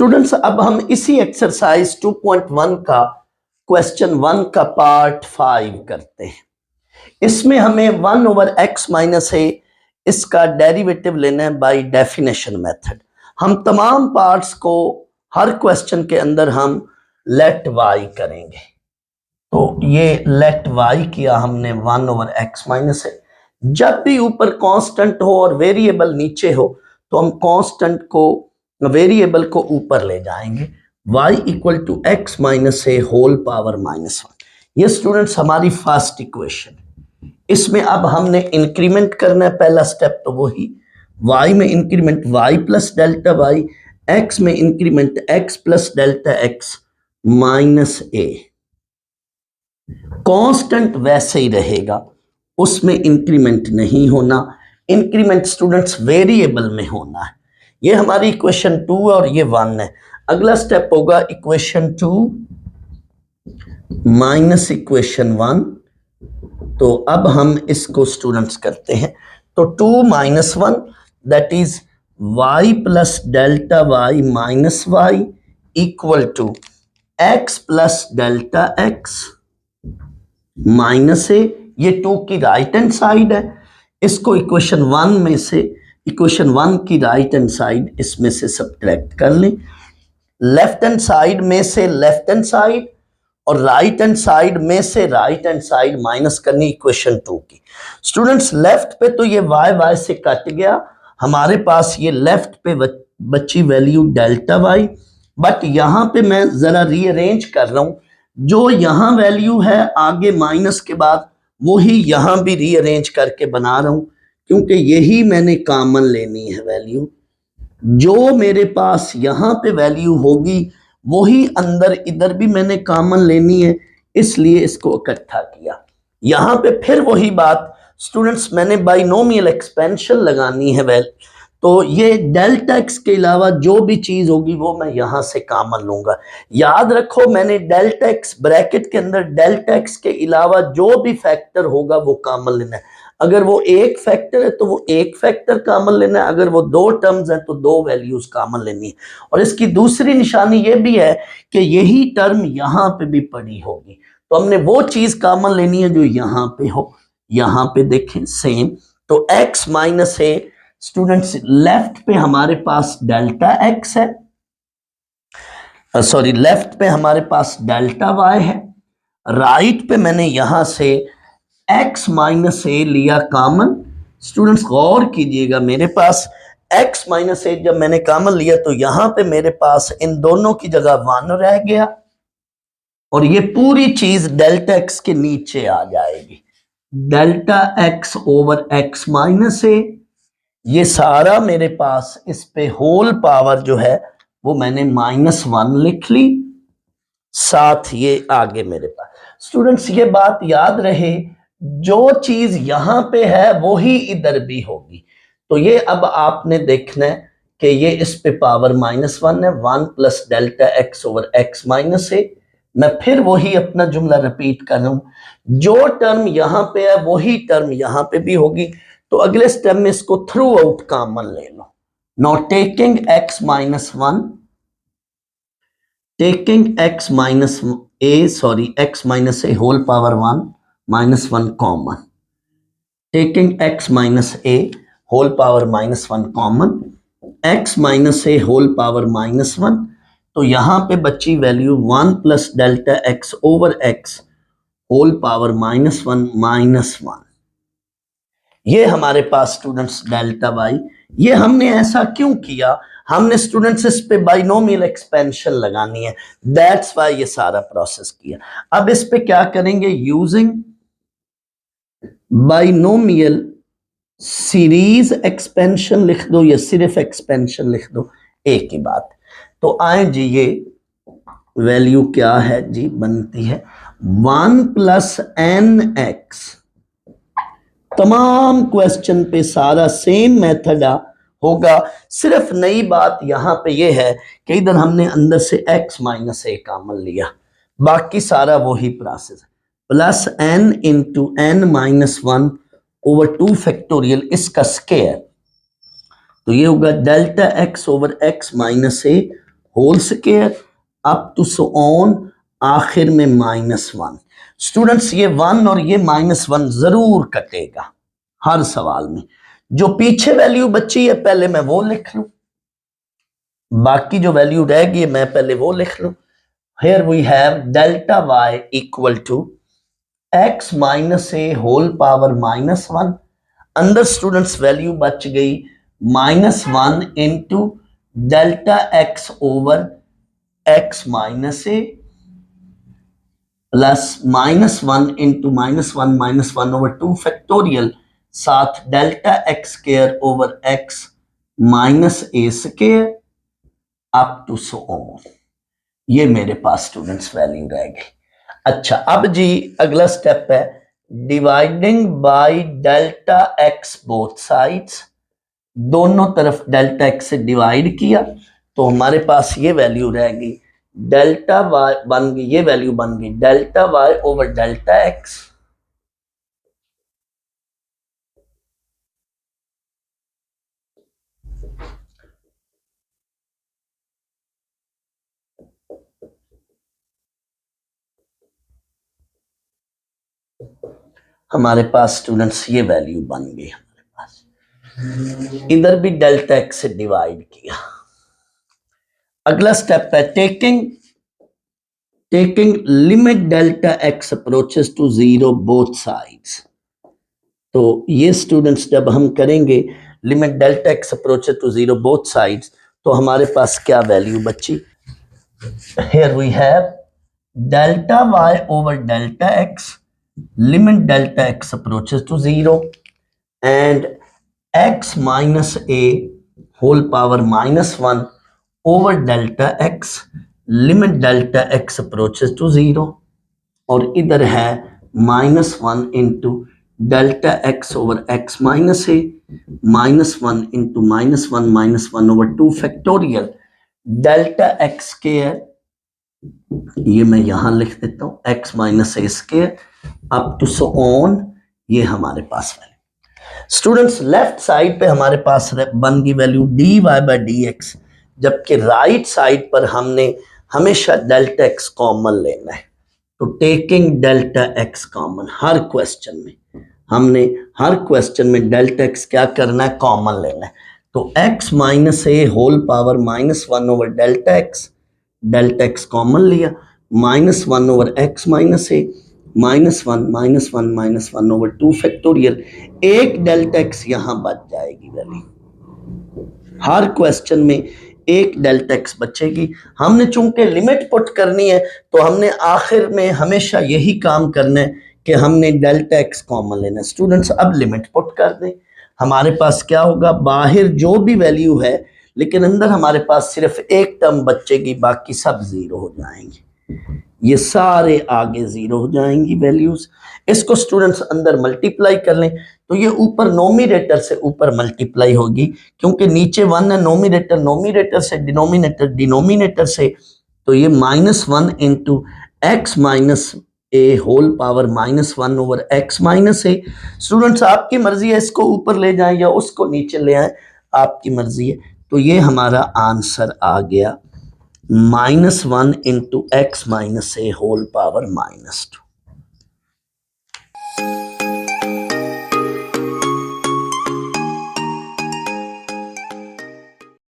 Students, अब हम इसी एक्सरसाइज 2.1 का क्वेश्चन 1 का पार्ट 5 करते हैं। इसमें हमें 1/x माइनस ए इसका डेरिवेटिव लेना है बाय डेफिनेशन मेथड। हम तमाम पार्ट्स को हर क्वेश्चन के अंदर हम लेट वाई करेंगे। तो ये लेट वाई किया हमने 1/x माइनस ए। जब भी ऊपर कांस्टेंट हो और वेरिएबल नीचे हो तो हम कांस्टेंट को वेरिएबल को ऊपर ले जाएंगे। y equal to x minus a whole power -1। ये स्टूडेंट्स हमारी फर्स्ट इक्वेशन। इसमें अब हमने इंक्रीमेंट करना है, पहला स्टेप तो वही y में increment y plus delta y, x में increment x plus delta x minus a. Constant वैसे ही रहेगा, उसमें इंक्रीमेंट नहीं होना। इंक्रीमेंट स्टूडेंट्स वेरिएबल में होना है। ये हमारी इक्वेशन 2 और ये 1 है। अगला स्टेप होगा इक्वेशन 2 माइनस इक्वेशन 1। तो अब हम इसको स्टूडेंट्स करते हैं। तो 2 minus 1 that is y plus delta y minus y equal to x plus delta x minus a. ये 2 की राइट हैंड साइड है। इसको इक्वेशन 1 में से इक्वेशन 1 की राइट हैंड साइड इसमें से सब्ट्रैक्ट कर लें। लेफ्ट हैंड साइड में से लेफ्ट हैंड साइड और राइट हैंड साइड में से राइट हैंड साइड माइनस करनी इक्वेशन 2 की। स्टूडेंट्स, लेफ्ट पे तो ये y से कट गया, हमारे पास ये लेफ्ट पे बची वैल्यू डेल्टा y। बट यहां पे मैं जरा रीअरेंज कर रहा हूं, जो यहां वैल्यू है आगे माइनस के बाद वही यहां भी रीअरेंज करके बना रहा हूं, क्योंकि यही मैंने कॉमन लेनी है वैल्यू। जो मेरे पास यहां पे वैल्यू होगी वही अंदर इधर भी मैंने कॉमन लेनी है, इसलिए इसको इकट्ठा किया। यहां पे फिर वही बात स्टूडेंट्स, मैंने बाइनोमियल एक्सपेंशन लगानी है तो ये डेल्टा एक्स के अलावा जो भी चीज होगी वो मैं यहां से कॉमन लूंगा। याद रखो, मैंने डेल्टा एक्स ब्रैकेट के अंदर डेल्टा एक्स के अलावा जो भी फैक्टर होगा वो कॉमन लेना है। अगर वो एक फैक्टर है तो वो एक फैक्टर कॉमन लेना है, अगर वो 2 टर्म्स हैं तो 2 वैल्यूज कॉमन लेनी है। और इसकी दूसरी निशानी ये भी है कि यही टर्म यहां पे भी पड़ी होगी, तो हमने वो चीज कॉमन लेनी है जो यहां पे हो। यहां पे देखें सेम, तो x minus a students left पे हमारे पास डेल्टा x है, सॉरी लेफ्ट पे हमारे पास डेल्टा y है, राइट पे मैंने यहां से x माइनस ए लिया कॉमन। स्टूडेंट्स गौर कीजिएगा, मेरे पास x माइनस ए जब मैंने कॉमन लिया तो यहां पे मेरे पास इन दोनों की जगह 1 रह गया और ये पूरी चीज डेल्टा x के नीचे आ जाएगी। Delta x over x minus a, ये सारा मेरे पास इस पे होल पावर जो है वो मैंने -1 लिख ली, साथ ये आगे मेरे पास। स्टूडेंट्स ये बात याद रहे, जो चीज यहां पे है वो ही इधर भी होगी। तो ये अब आपने देखना है कि ये इस पे पावर -1 है, 1 plus delta x over x minus a. मैं फिर वही अपना जुमला रिपीट कर रहा हूं, जो टर्म यहां पे है वही टर्म यहां पे भी होगी। तो अगले स्टेप में इसको थ्रू आउट कॉमन ले लो। Now taking x minus 1, taking x minus a, sorry x minus a whole power 1 -1 common, taking x minus a whole power -1 common, x minus a whole power -1। तो यहां पे बची value 1 plus delta x over x whole power -1। ये हमारे पास students delta y। ये हमने ऐसा क्यों किया, हमने स्टूडेंट्स इस पे बाइनोमियल एक्सपेंशन लगानी है, दैट्स वाई ये सारा प्रोसेस किया। अब इस पे क्या करेंगे, यूजिंग बाइनोमियल सीरीज एक्सपेंशन लिख दो या सिर्फ एक्सपेंशन लिख दो, एक ही बात। तो आए जी, ये वैल्यू क्या है जी, बनती है 1 प्लस एन एक्स। तमाम क्वेश्चन पे सारा सेम मेथड होगा, सिर्फ नई बात यहां पे ये है कि इधर हमने अंदर से x माइनस ए कॉमन लिया, बाकी सारा वही प्रोसेस है। Plus n into n minus 1 over 2 factorial, इसका स्क्वायर, तो ये होगा delta x over x minus a whole square up to so on, आखिर में -1। स्टूडेंट्स ये 1 और ये -1 जरूर कटेगा हर सवाल में। जो पीछे वैल्यू बची है पहले मैं वो लिख लूं, बाकी जो वैल्यू रह गई मैं पहले वो लिख लूं। Here we have delta y equal to x minus a whole power -1। अंदर स्टूडेंट्स वैल्यू बच गई -1 into delta x over x minus a plus -1 into -1 over 2 factorial, साथ delta x square over x minus a square up to so on. ये मेरे पास students value रह गई। अच्छा अब जी अगला स्टेप है dividing by delta x both sides. दोनों तरफ डेल्टा x से डिवाइड किया तो हमारे पास ये वैल्यू रह गई डेल्टा y बन गई, ये वैल्यू बन गई delta y over delta x। हमारे पास स्टूडेंट्स ये वैल्यू बन गई हमारे पास, इधर भी डेल्टा x से डिवाइड किया। अगला स्टेप है taking limit delta x approaches to 0 both sides. तो ये स्टूडेंट्स जब हम करेंगे limit delta x approaches to 0 both sides तो हमारे पास क्या वैल्यू बची। Here we have delta y over delta x limit delta x approaches to 0 and x minus a whole power -1 over delta x limit delta x approaches to 0 और इधर है -1 into delta x over x minus a -1 into -1 over 2 factorial delta x square, ये मैं यहां लिख देता हूं x minus a square up to so on. ये हमारे पास वैल्यू स्टूडेंट्स लेफ्ट साइड पे हमारे पास बन गई value dy by d x, जबकि राइट साइड पर हमने हमेशा डेल्टा x कॉमन लेना है। तो टेकिंग डेल्टा x कॉमन हर क्वेश्चन में, हमने हर क्वेश्चन में डेल्टा x क्या करना है कॉमन लेना है। तो x minus a whole power -1 over delta x common लिया, -1 over x minus a -1 over 2 factorial, एक डेल्टा x यहां बच जाएगी वैल्यू। हर क्वेश्चन में एक डेल्टा x बचेगी। हमने चूंकि लिमिट पुट करनी है तो हमने आखिर में हमेशा यही काम करना है कि हमने डेल्टा x कॉमन लेना है। स्टूडेंट्स अब लिमिट पुट कर दें, हमारे पास क्या होगा बाहर जो भी वैल्यू है लेकिन अंदर हमारे पास सिर्फ एक टर्म बचेगी, बाकी सब जीरो हो जाएंगे। ये सारे आगे जीरो हो जाएंगी वैल्यूज। इसको स्टूडेंट्स अंदर मल्टीप्लाई कर लें तो ये ऊपर नोमिनेटर से ऊपर मल्टीप्लाई होगी, क्योंकि नीचे 1 है नोमिनेटर से डिनोमिनेटर से, तो ये -1 into x minus a whole power -1 over x minus a. Students आपकी मर्जी है इसको ऊपर ले जाएं या उसको नीचे ले आए, आपकी मर्जी है। तो ये हमारा आंसर आ गया -1 into x minus a whole power -2।